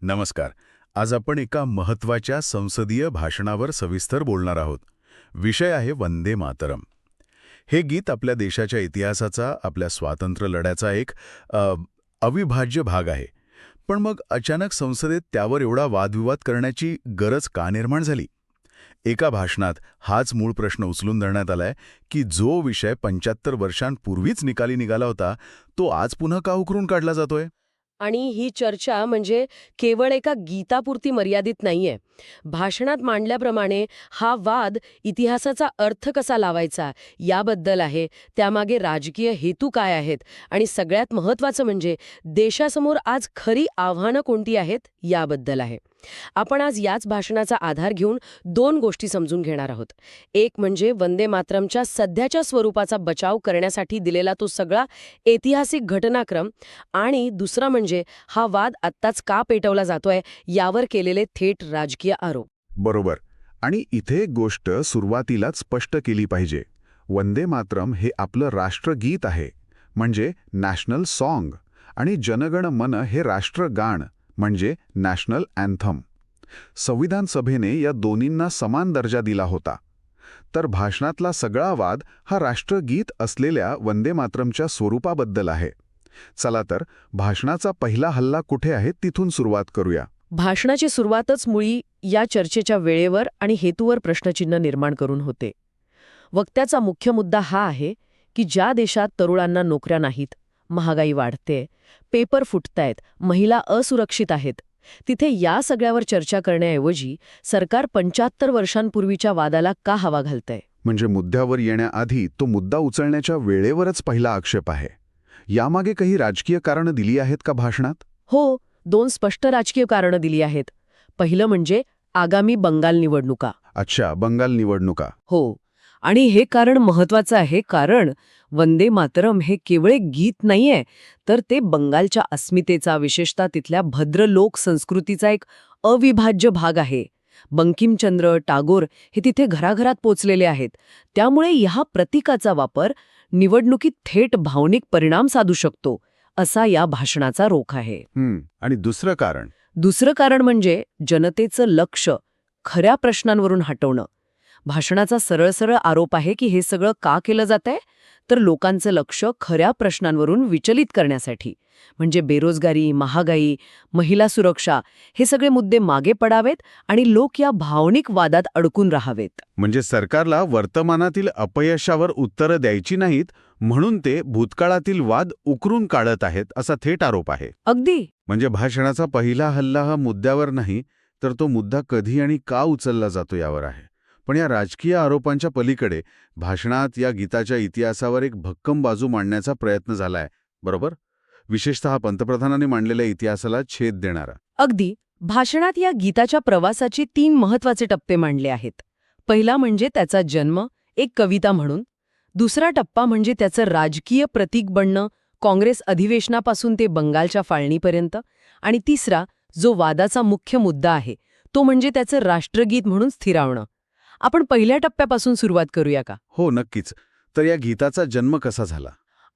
नमस्कार. आज आपण एका महत्त्वाच्या संसदीय भाषणावर सविस्तर बोलणार आहोत. विषय आहे वंदे मातरम. हे गीत आपल्या देशाच्या इतिहासाचा, आपल्या स्वातंत्र्य लढ्याचा एक अविभाज्य भाग आहे. पण मग अचानक संसदेत त्यावर एवढा वादविवाद करण्याची गरज का निर्माण झाली? एका भाषणात हाच मूळ प्रश्न उचलून धरण्यात आलाय की जो विषय 75 वर्षांपूर्वीच निकाली निघाला होता, तो आज पुन्हा का उकरून काढला जातोय? आणि ही चर्चा म्हणजे केवळ एका गीतापुरती मर्यादित नाहीये. भाषणात मांडल्याप्रमाणे हा वाद इतिहासाचा अर्थ कसा लावायचा याबद्दल आहे, त्यामागे राजकीय हेतू काय आहेत आणि सगळ्यात महत्त्वाचं म्हणजे देशासमोर आज खरी आव्हानं कोणती आहेत याबद्दल आहे. आपण आज याच भाषणाचा आधार घेऊन दोन गोष्टी समजून घेणार आहोत. एक म्हणजे वंदे मातरमच्या सध्याच्या स्वरूपाचा बचाव करण्यासाठी दिलेला तो सगळा ऐतिहासिक घटनाक्रम, आणि दुसरा म्हणजे हा वाद आत्ताच का पेटवला जातोय यावर केलेले थेट राजकीय आरोप. बरोबर. आणि इथे एक गोष्ट सुरुवातीलाच स्पष्ट केली पाहिजे. वंदे मातरम हे आपलं राष्ट्रगीत आहे, म्हणजे नॅशनल सॉन्ग, आणि जनगण मन हे राष्ट्रगान, म्हणजे नॅशनल अँथम. संविधान सभेने या दोन्हींना समान दर्जा दिला होता. तर भाषणातला सगळा वाद हा राष्ट्रगीत असलेल्या वंदे मातरमच्या स्वरूपाबद्दल आहे. चला तर भाषणाचा पहिला हल्ला कुठे आहे तिथून सुरुवात करूया. भाषणाची सुरुवातच मुळी या चर्चेच्या वेळेवर आणि हेतूवर प्रश्नचिन्ह निर्माण करून होते. वक्त्याचा मुख्य मुद्दा हा आहे की ज्या देशात तरुणांना नोकऱ्या नाहीत, महागाई वाढते, पेपर फुटतायत, महिला असुरक्षित आहेत, तिथे या सगळ्यावर चर्चा करण्याऐवजी सरकार 75 वर्षांपूर्वीच्या वादाला का हवा घालतंय. म्हणजे मुद्द्यावर येण्याआधी तो मुद्दा उचलण्याच्या वेळेवरच पहिला आक्षेप आहे. यामागे काही राजकीय कारणं दिली आहेत का भाषणात? हो, दोन स्पष्ट राजकीय कारणं दिली आहेत. पहिलं म्हणजे आगामी बंगाल निवडणुका. अच्छा, बंगाल निवडणुका. हो, आणि हे कारण महत्वाचं आहे, कारण वंदे मातरम हे केवळ एक गीत नाहीये, तर ते बंगालच्या अस्मितेचा, विशेषतः तिथल्या भद्र लोक संस्कृतीचा एक अविभाज्य भाग आहे. बंकिमचंद्र, टागोर हे तिथे घराघरात पोचलेले आहेत. त्यामुळे ह्या प्रतीकाचा वापर निवडणुकीत थेट भावनिक परिणाम साधू शकतो, असा या भाषणाचा रोख आहे. आणि दुसरं कारण? दुसरं कारण म्हणजे जनतेचं लक्ष खऱ्या प्रश्नांवरून हटवणं. भाषणाचा सरळ आरोप आहे की हे सगळं का केलं जातंय, तर लोकांचं लक्ष खऱ्या प्रश्नांवरून विचलित करण्यासाठी. म्हणजे बेरोजगारी, महागाई, महिला सुरक्षा हे सगळे मुद्दे मागे पडावेत आणि लोक या भावनिक वादात अडकून राहावेत. म्हणजे सरकारला वर्तमानातील अपयशावर उत्तरं द्यायची नाहीत, म्हणून ते भूतकाळातील वाद उकरून काढत आहेत, असा थेट आरोप आहे. अगदी. म्हणजे भाषणाचा पहिला हल्ला हा मुद्द्यावर नाही, तर तो मुद्दा कधी आणि का उचलला जातो यावर आहे. पण या राजकीय आरोपांच्या पलीकडे भाषणात या गीताच्या इतिहासावर एक भक्कम बाजू मांडण्याचा प्रयत्न झालाय, बरोबर? विशेषतः पंतप्रधानांनी मांडलेल्या इतिहासाला छेद देणारा. अगदी. भाषणात या गीताच्या प्रवासाचे 3 महत्वाचे टप्पे मांडले आहेत. पहिला म्हणजे त्याचा जन्म, एक कविता म्हणून. दुसरा टप्पा म्हणजे त्याचं राजकीय प्रतीक बनणं, काँग्रेस अधिवेशनापासून ते बंगालच्या फाळणीपर्यंत. आणि तिसरा, जो वादाचा मुख्य मुद्दा आहे, तो म्हणजे त्याचं राष्ट्रगीत म्हणून स्थिरावणं. आपण पहिल्या टप्प्यापासून सुरुवात करूया का? हो, नक्कीच. तर या गीताचा जन्म कसा झाला?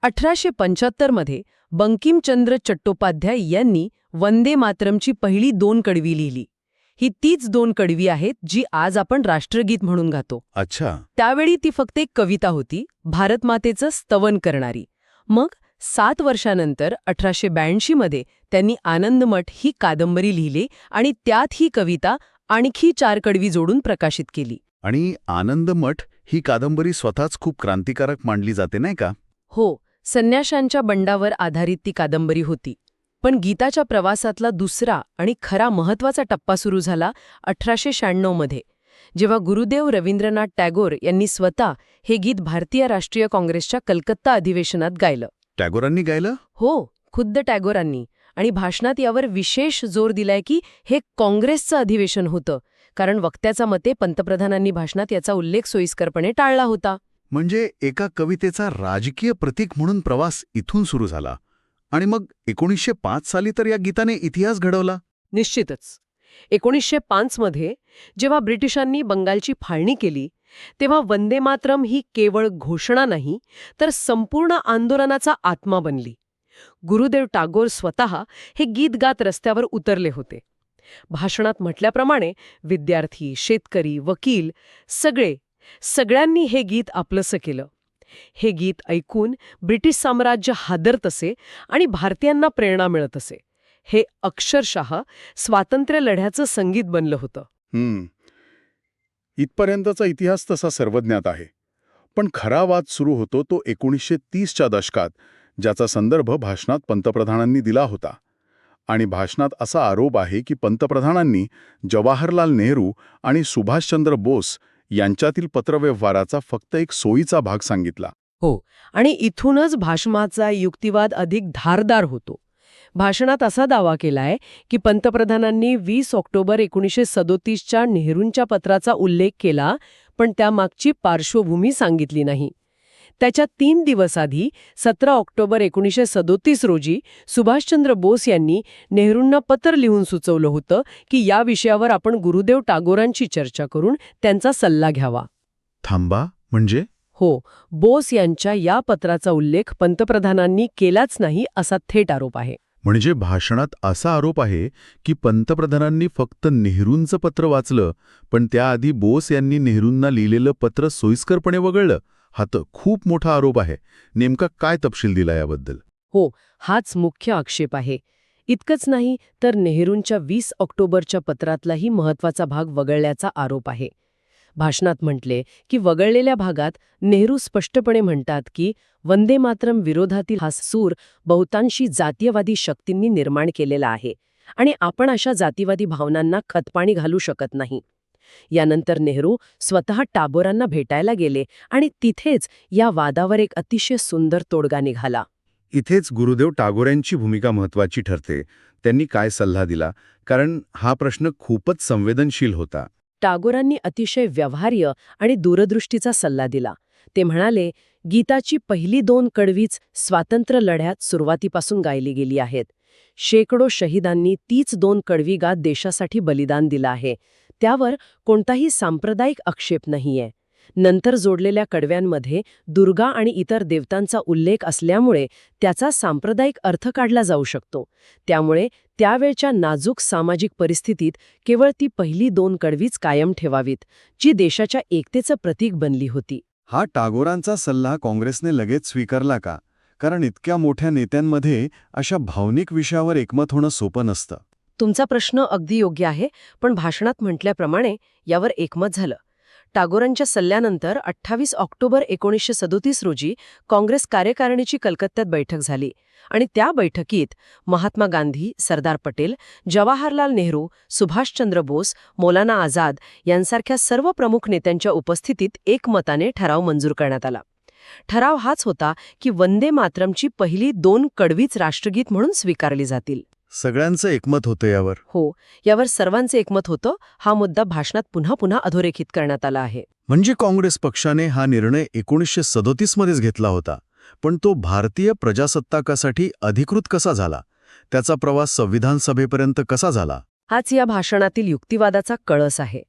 1875 मध्ये बंकिमचंद्र चट्टोपाध्याय यांनी वंदे मातरमची पहिली 2 कडवी लिहिली. ही तीच 2 कडवी आहेत जी आज आपण राष्ट्रगीत म्हणून गातो. अच्छा. त्यावेळी ती फक्त एक कविता होती, भारतमातेचं स्तवन करणारी. मग 7 वर्षानंतर 1882 मध्ये त्यांनी आनंदमठ ही कादंबरी लिहिली आणि त्यात ही कविता आणखी 4 कडवी जोडून प्रकाशित केली. आणि आनंदमठ ही कादंबरी स्वतःच खूप क्रांतिकारक मानली जाते, नाही का? हो, संन्याशांच्या बंडावर आधारित ती कादंबरी होती. पण गीताच्या प्रवासातला दुसरा आणि खरा महत्वाचा टप्पा सुरू झाला 1896 मध्ये, जेव्हा गुरुदेव रवींद्रनाथ टागोर यांनी स्वतः हे गीत भारतीय राष्ट्रीय काँग्रेसच्या कलकत्ता अधिवेशनात गायलं. टॅगोरांनी गायलं? हो, खुद्द टागोरांनी. आणि भाषणात यावर विशेष जोर दिलाय की हे काँग्रेसचं अधिवेशन होतं, कारण वक्त्याचा मते पंतप्रधानांनी भाषणात याचा उल्लेख सोयीस्करपणे टाळला होता. म्हणजे एका कवितेचा राजकीय प्रतीक म्हणून प्रवास इथून सुरू झाला. आणि मग 1905 साली तर या गीताने इतिहास घडवला. निश्चितच. 1905 मध्ये जेव्हा ब्रिटिशांनी बंगालची फाळणी केली, तेव्हा वंदे मातरम ही केवळ घोषणा नाही, तर संपूर्ण आंदोलनाचा आत्मा बनली. गुरुदेव टागोर स्वतः हे गीत गात रस्त्यावर उतरले होते. भाषणात म्हटल्याप्रमाणे विद्यार्थी, शेतकरी, वकील सगळ्यांनी हे गीत आपलंसं केलं. हे गीत ऐकून ब्रिटिश साम्राज्य हादरत असे आणि भारतीयांना प्रेरणा मिळत असे. हे अक्षरशः स्वातंत्र्य लढ्याचं संगीत बनलं होतं. इथपर्यंतचा इतिहास तसा सर्वज्ञात आहे. पण खरा वाद सुरू होतो तो 1930च्या दशकात, ज्याचा संदर्भ भाषणात पंतप्रधानांनी दिला होता. आणि भाषणात असा आरोप आहे की पंतप्रधानांनी जवाहरलाल नेहरू आणि सुभाषचंद्र बोस यांच्यातील पत्रव्यवहाराचा फक्त एक सोयीचा भाग सांगितला. हो, आणि इथूनच भाषणाचा युक्तिवाद अधिक धारदार होतो. भाषणात असा दावा केलाय की पंतप्रधानांनी 20 ऑक्टोबर 1937च्या नेहरूंच्या पत्राचा उल्लेख केला, पण त्यामागची पार्श्वभूमी सांगितली नाही. त्याच्या 3 दिवस आधी 17 ऑक्टोबर 1937 रोजी सुभाषचंद्र बोस यांनी नेहरूंना पत्र लिहून सुचवलं होतं की या विषयावर आपण गुरुदेव टागोरांची चर्चा करून त्यांचा सल्ला घ्यावा. थांबा, म्हणजे? हो, बोस यांच्या या पत्राचा उल्लेख पंतप्रधानांनी केलाच नाही असा थेट आरोप आहे. म्हणजे भाषणात असा आरोप आहे की पंतप्रधानांनी फक्त नेहरूंचं पत्र वाचलं, पण त्याआधी बोस यांनी नेहरूंना लिहिलेलं पत्र सोयीस्करपणे वगळलं. हा तर खूप मोठा आरोप आहे. नेमका काय तपशील दिला याबद्दल? हो, हाच मुख्य आक्षेप आहे. इतकंच नाही तर नेहरूंच्या 20 ऑक्टोबरच्या पत्रातलाही महत्वाचा भाग वगळल्याचा आरोप आहे. भाषणात म्हटले की वगळलेल्या भागात नेहरू स्पष्टपणे म्हणतात की वंदे मातरम विरोधातील हा सूर बहुतांशी जातीयवादी शक्तींनी निर्माण केलेला आहे आणि आपण अशा जातीवादी भावनांना खतपाणी घालू शकत नाही. यानंतर नेहरू स्वतः टागोरांना भेटायला गेले आणि तिथेच या वादावर एक अतिशय सुंदर तोडगा निघाला. इथेच गुरुदेव टागोरांची भूमिका महत्वाची ठरते. त्यांनी काय सल्ला दिला? कारण हा प्रश्न खूपच संवेदनशील होता. टागोरांनी अतिशय व्यवहार्य आणि दूरदृष्टीचा सल्ला दिला. ते म्हणाले, गीताची पहिली 2 कडवीच स्वातंत्र्य लढ्यात सुरुवातीपासून गायली गेली आहेत. शेकडो शहीदांनी तीच 2 कडवी गात देशासाठी बलिदान दिलं आहे. त्यावर कोणताही सांप्रदायिक आक्षेप नाहीये. नंतर जोडलेल्या कडव्यांमध्ये दुर्गा आणि इतर देवतांचा उल्लेख असल्यामुळे त्याचा सांप्रदायिक अर्थ काढला जाऊ शकतो. त्यामुळे त्यावेळच्या नाजूक सामाजिक परिस्थितीत केवळ ती पहिली 2 कडवीच कायम ठेवावीत, जी देशाच्या एकतेचं प्रतीक बनली होती. हा टागोरांचा सल्ला काँग्रेसने लगेच स्वीकारला का? कारण इतक्या मोठ्या नेत्यांमध्ये अशा भावनिक विषयावर एकमत होणं सोपं नसतं. तुमचा प्रश्न अगदी योग्य आहे, पण भाषणात म्हटल्याप्रमाणे यावर एकमत झालं. टागोरांच्या सल्ल्यानंतर 28 ऑक्टोबर 1937 रोजी काँग्रेस कार्यकारिणीची कलकत्त्यात बैठक झाली आणि त्या बैठकीत महात्मा गांधी, सरदार पटेल, जवाहरलाल नेहरू, सुभाषचंद्र बोस, मौलाना आझाद यांसारख्या सर्व प्रमुख नेत्यांच्या उपस्थितीत एकमताने ठराव मंजूर करण्यात आला. ठराव हाच होता की वंदे मातरमची पहिली 2 कडवीच राष्ट्रगीत म्हणून स्वीकारली जातील. सगळ्यांचं एकमत होतं यावर. हो, यावर सर्वांचं एकमत होतं. हा मुद्दा भाषणात पुन्हा पुन्हा अधोरेखित करण्यात आला आहे. म्हणजे काँग्रेस पक्षाने हा निर्णय 1937 मध्येच घेतला होता, पण तो भारतीय प्रजासत्ताकासाठी अधिकृत कसा झाला? त्याचा प्रवास संविधान सभेपर्यंत कसा झाला? हाच या भाषणातील युक्तिवादाचा कळस आहे.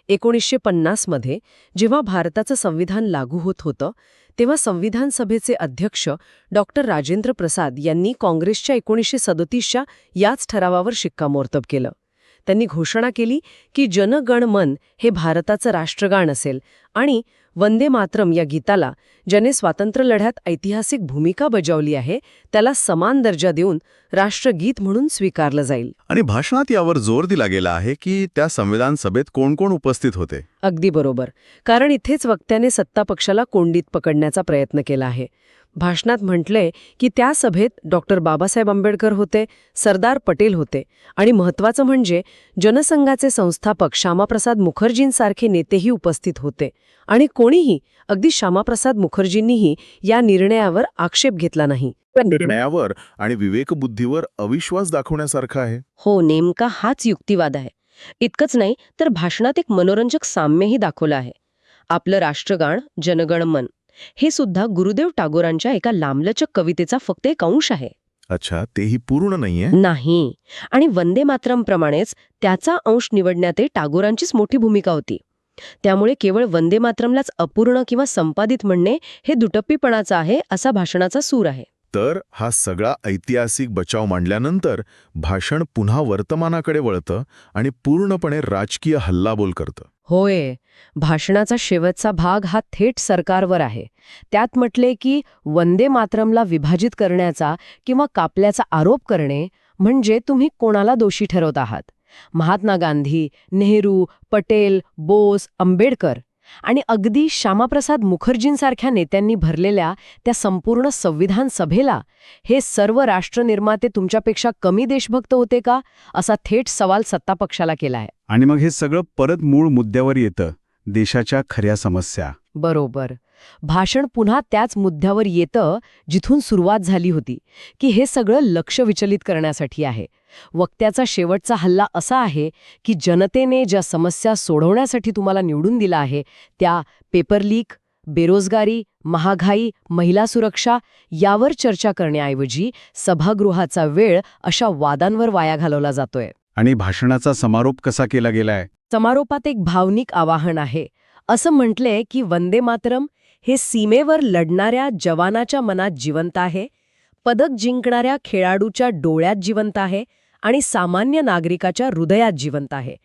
1950 मध्ये जेव्हा भारताचं संविधान लागू होत होतं, तेव्हा संविधान सभेचे अध्यक्ष डॉक्टर राजेंद्र प्रसाद यांनी काँग्रेसच्या 1937च्या याच ठरावावर शिक्कामोर्तब केलं. त्यांनी घोषणा केली की जन गण मन हे भारताचं राष्ट्रगान असेल आणि वंदे मातरम या गीताला, ज्याने स्वातंत्र्य लढ्यात ऐतिहासिक भूमिका बजावली आहे, त्याला समान दर्जा देऊन राष्ट्रगीत म्हणून स्वीकारलं जाईल. आणि भाषणात यावर जोर दिला गेला आहे की त्या संविधान सभेत कोण कोण उपस्थित होते. अगदी बरोबर, कारण इथेच वक्त्याने सत्ता पक्षाला कोंडीत पकडण्याचा प्रयत्न केला आहे. भाषणात म्हटलंय की त्या सभेत डॉक्टर बाबासाहेब आंबेडकर होते, सरदार पटेल होते आणि महत्त्वाचं म्हणजे जनसंघाचे संस्थापक श्यामाप्रसाद मुखर्जींसारखे नेतेही उपस्थित होते. आणि कोणीही, अगदी श्यामाप्रसाद मुखर्जींनीही या निर्णयावर आक्षेप घेतला नाही. निर्णयावर आणि विवेकबुद्धीवर अविश्वास दाखवण्यासारखा आहे. हो, नेमका हाच युक्तिवाद आहे. इतकंच नाही तर भाषणात एक मनोरंजक साम्यही दाखवलं आहे. आपलं राष्ट्रगान जनगण मन हे सुद्धा गुरुदेव टागोरांच्या एका लांबलचक कवितेचा फक्त एक अंश आहे. अच्छा, तेही पूर्ण नाहीये? नाही. आणि वंदे मातरमप्रमाणेच त्याचा अंश निवडण्यातही टागोरांचीच मोठी भूमिका होती. त्यामुळे केवळ वंदे मातरमलाच अपूर्ण किंवा संपादित म्हणणे हे दुटप्पीपणाचं आहे, असा भाषणाचा सूर आहे. तर हा सगळा ऐतिहासिक बचाव मांडल्यानंतर भाषण पुन्हा वर्तमानाकडे वळतं आणि पूर्णपणे राजकीय हल्लाबोल करतं. होय, भाषणाचा शेवटचा भाग हा थेट सरकारवर आहे. त्यात म्हटले की वंदे मातरमला विभाजित करण्याचा किंवा कापल्याचा आरोप करणे म्हणजे तुम्ही कोणाला दोषी ठरवत आहात. महात्मा गांधी, नेहरू, पटेल, बोस, आंबेडकर आणि अगदी श्यामाप्रसाद मुखर्जींसारख्या नेत्यांनी भरलेल्या त्या संपूर्ण संविधान सभेला हे सर्व राष्ट्रनिर्माते तुमच्यापेक्षा कमी देशभक्त होते का, असा थेट सवाल सत्तापक्षाला केलाय. आणि मग हे सगळं परत मूळ मुद्द्यावर येतं, देशाच्या खऱ्या समस्या. बरोबर. भाषण पुन्हा त्याच मुद्द्यावर येतं जिथून सुरुवात झाली होती, की हे सगळं लक्ष विचलित करण्यासाठी आहे. वक्त्याचा शेवटचा हल्ला असा आहे की जनतेने ज्या समस्या सोडवण्यासाठी तुम्हाला निवडून दिला आहे, त्या पेपर लीक, बेरोजगारी, महागाई, महिला सुरक्षा यावर चर्चा करण्याऐवजी सभागृहाचा वेळ अशा वादांवर वाया घालवला जातोय. आणि भाषणाचा समारोप कसा केला गेलाय? समारोपात एक भावनिक आवाहन आहे. असं म्हटलंय की वंदे मातरम हे सीमेवर लढणाऱ्या जवानाच्या मनात जिवंत आहे, पदक जिंकणाऱ्या खेळाडूच्या डोळ्यात जिवंत आहे आणि सामान्य नागरिकाच्या हृदयात जिवंत आहे.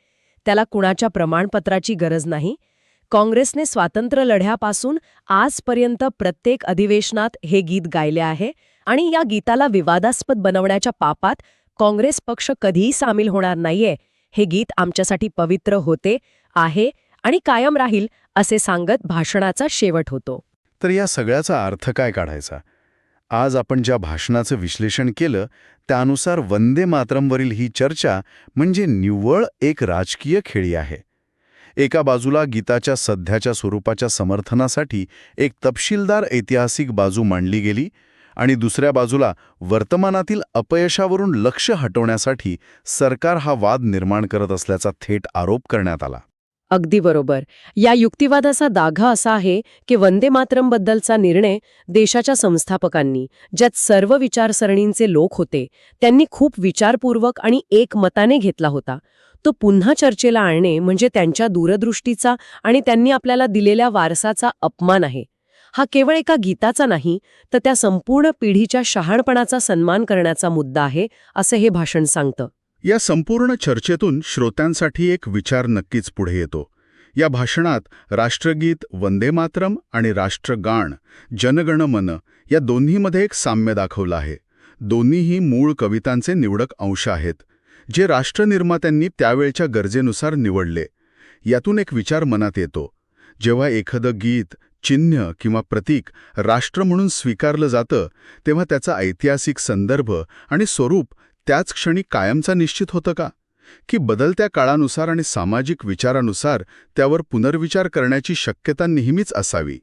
त्याला कुणाच्या प्रमाणपत्राची गरज नाही. काँग्रेसने स्वातंत्र्य लढ्यापासून आजपर्यंत प्रत्येक अधिवेशनात हे गीत गायले आहे आणि या गीताला विवादास्पद बनवण्याच्या पापात काँग्रेस पक्ष कधीही सामील होणार नाहीये. हे गीत आमच्यासाठी पवित्र होते, आहे आणि कायम राहील, असे सांगत भाषणाचा शेवट होतो. तर या सगळ्याचा अर्थ काय काढायचा? आज आपण ज्या भाषणाचं विश्लेषण केलं त्यानुसार वंदे मातरमवरील ही चर्चा म्हणजे निव्वळ एक राजकीय खेळी आहे. एका बाजूला गीताच्या सध्याच्या स्वरूपाच्या समर्थनासाठी एक तपशीलदार ऐतिहासिक बाजू मांडली गेली आणि दुसऱ्या बाजूला वर्तमानातील अपयशावरून लक्ष हटवण्यासाठी सरकार हा वाद निर्माण करत असल्याचा थेट आरोप करण्यात आला. अगदी बरोबर. या युक्तिवादाचा दागा असा आहे की वंदे मातरमबद्दलचा निर्णय देशाच्या संस्थापकांनी, ज्यात सर्व विचारसरणींचे लोक होते, त्यांनी खूप विचारपूर्वक आणि एकमताने घेतला होता. तो पुन्हा चर्चेला आणणे म्हणजे त्यांच्या दूरदृष्टीचा आणि त्यांनी आपल्याला दिलेल्या वारसाचा अपमान आहे. हा केवळ एका गीताचा नाही, तर त्या संपूर्ण पिढीच्या शहाणपणाचा सन्मान करण्याचा मुद्दा आहे, असं हे भाषण सांगतं. या संपूर्ण चर्चेतून श्रोत्यांसाठी एक विचार नक्कीच पुढे येतो. या भाषणात राष्ट्रगीत वंदे मातरम आणि राष्ट्रगान जनगण मन या दोन्हीमध्ये एक साम्य दाखवलं आहे. दोन्हीही मूळ कवितांचे निवडक अंश आहेत, जे राष्ट्रनिर्मात्यांनी त्यावेळच्या गरजेनुसार निवडले. यातून एक विचार मनात येतो. जेव्हा एखादं गीत, चिन्ह किंवा प्रतीक राष्ट्र म्हणून स्वीकारलं जातं, तेव्हा त्याचा ऐतिहासिक संदर्भ आणि स्वरूप त्याच क्षणी कायमचा निश्चित होतं का? की बदलत्या काळानुसार आणि सामाजिक विचारानुसार त्यावर पुनर्विचार करण्याची शक्यता नेहमीच असावी?